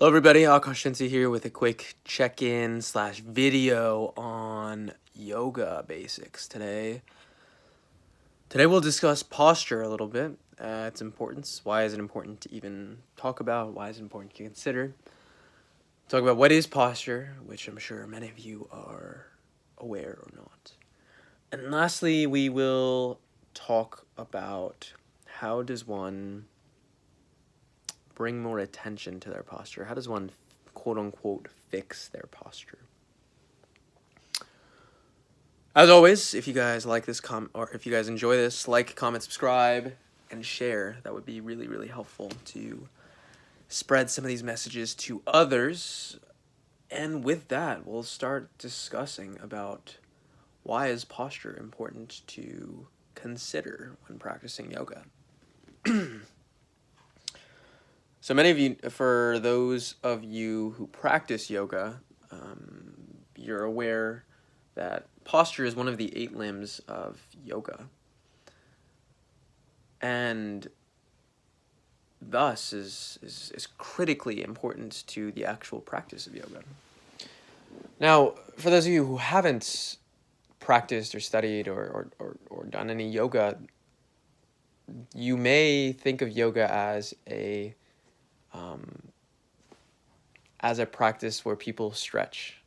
Hello everybody, Akash Inti here with a quick check-in slash video on yoga basics. Today we'll discuss posture a little bit, its importance, why is it important to even talk about, why is it important to consider. Talk about what is posture, which I'm sure many of you are aware or not. And lastly, we will talk about how does one bring more attention to their posture? How does one, quote unquote, fix their posture? As always, if you guys like this or if you guys enjoy this, like, comment, subscribe, and share. That would be really, really helpful to spread some of these messages to others. And with that, we'll start discussing about why is posture important to consider when practicing yoga. So many of you, for those of you who practice yoga, you're aware that posture is one of the 8 limbs of yoga, and thus is critically important to the actual practice of yoga. Now, for those of you who haven't practiced or studied or done any yoga, you may think of yoga as a practice where people stretch.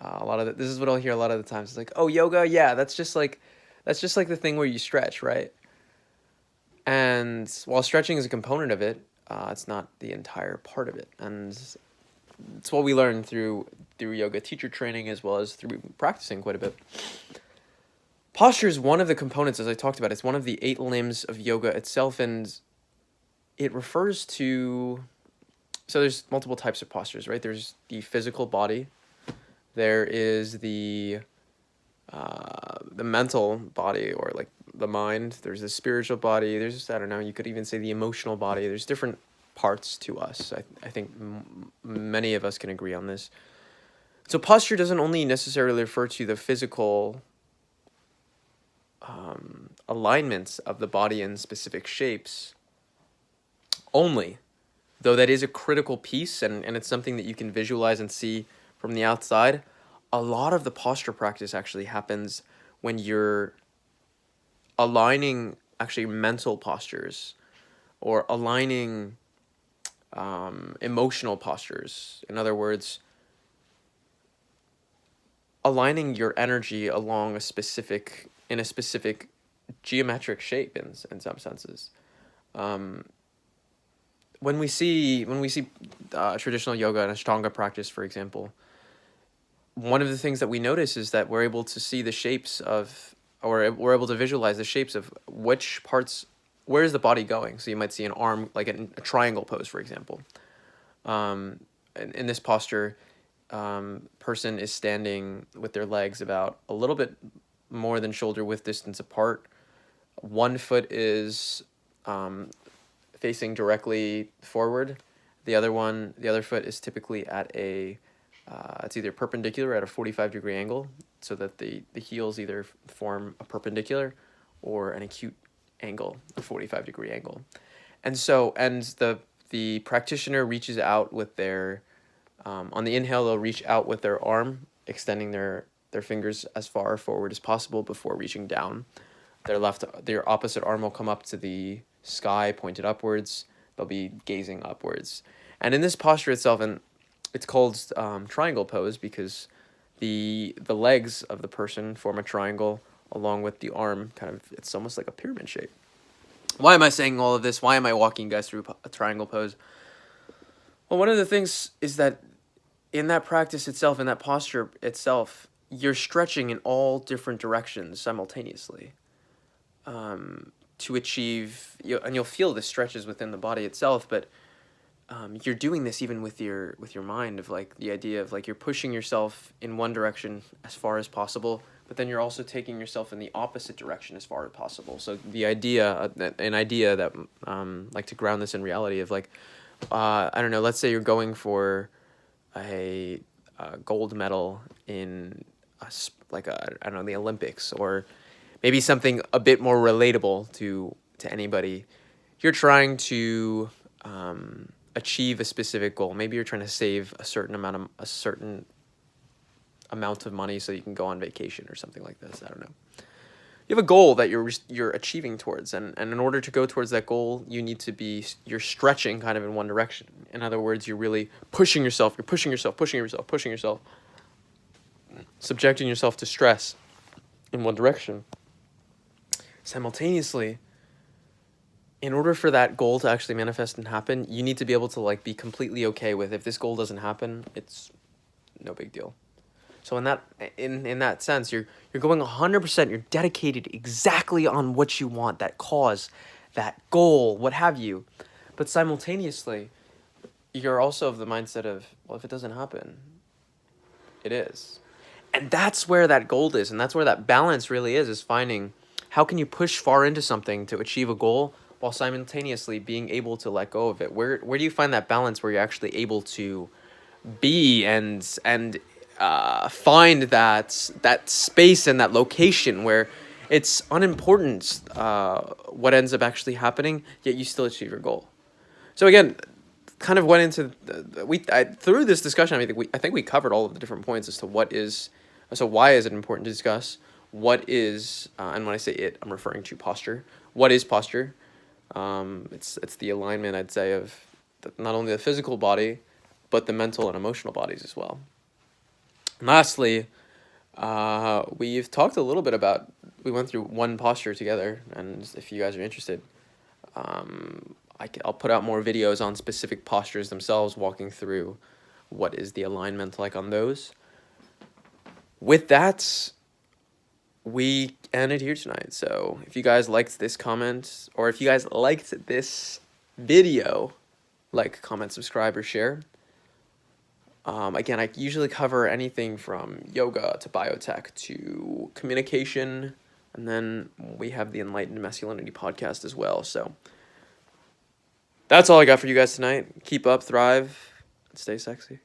This is what I'll hear a lot of the times. It's like, oh, yoga, yeah, that's just like the thing where you stretch, right? And while stretching is a component of it, it's not the entire part of it. And it's what we learn through yoga teacher training as well as through practicing quite a bit. Posture is one of the components, as I talked about. It's one of the 8 limbs of yoga itself, and it refers to... So there's multiple types of postures, right? There's the physical body. There is the mental body, or like the mind. There's the spiritual body. There's, I don't know, you could even say the emotional body. There's different parts to us. I think many of us can agree on this. So posture doesn't only necessarily refer to the physical alignments of the body in specific shapes only, though that is a critical piece, and it's something that you can visualize and see from the outside. A lot of the posture practice actually happens when you're aligning actually mental postures or aligning emotional postures. In other words, aligning your energy along in a specific geometric shape in some senses. When we see traditional yoga and Ashtanga practice, for example, one of the things that we notice is that we're able to see the shapes of, or we're able to visualize the shapes of which parts, where is the body going. So you might see an arm, like a triangle pose, for example. In this posture, person is standing with their legs about a little bit more than shoulder width distance apart. One foot is facing directly forward. The other foot is typically at it's either perpendicular at a 45-degree angle, so that the heels either form a perpendicular or an acute angle, a 45-degree angle. And the practitioner reaches out with their, on the inhale, they'll reach out with their arm, extending their fingers as far forward as possible before reaching down. Their opposite arm will come up to the sky, pointed upwards. They'll be gazing upwards. And in this posture itself, and it's called triangle pose because the legs of the person form a triangle along with the arm. It's almost like a pyramid shape. Why am I saying all of this? Why am I walking you guys through a triangle pose? Well, one of the things is that in that practice itself, in that posture itself, you're stretching in all different directions simultaneously to achieve, and you'll feel the stretches within the body itself, but you're doing this even with your mind, of like the idea of like you're pushing yourself in one direction as far as possible, but then you're also taking yourself in the opposite direction as far as possible. So the idea, an idea that like to ground this in reality of like, I don't know, let's say you're going for a gold medal in I don't know, the Olympics, or maybe something a bit more relatable to anybody. You're trying to achieve a specific goal. Maybe you're trying to save a certain amount of money so you can go on vacation or something like this. I don't know. You have a goal that you're achieving towards, and in order to go towards that goal, you're stretching kind of in one direction. In other words, you're really pushing yourself. You're pushing yourself, subjecting yourself to stress in one direction. Simultaneously, in order for that goal to actually manifest and happen, you need to be able to like be completely okay with if this goal doesn't happen, it's no big deal. So in that sense, you're going 100%. You're dedicated exactly on what you want, that cause, that goal, what have you. But simultaneously, you're also of the mindset of, well, if it doesn't happen, it is. And that's where that gold is, and that's where that balance really is finding how can you push far into something to achieve a goal while simultaneously being able to let go of it. Where do you find that balance where you're actually able to be and find that space and that location where it's unimportant what ends up actually happening, yet you still achieve your goal. So again, kind of went into through this discussion. I think we covered all of the different points as to why is it important to discuss what is and when I say it, I'm referring to posture. What is posture? It's the alignment, I'd say, of not only the physical body, but the mental and emotional bodies as well. And lastly, we've talked a little bit about, we went through one posture together, and if you guys are interested, I'll put out more videos on specific postures themselves, walking through what is the alignment like on those. With that, we ended here tonight. So if you guys liked this comment, or if you guys liked this video, like, comment, subscribe, or share. Again, I usually cover anything from yoga to biotech to communication, and then we have the Enlightened Masculinity podcast as well. So that's all I got for you guys tonight. Keep up, thrive, and stay sexy.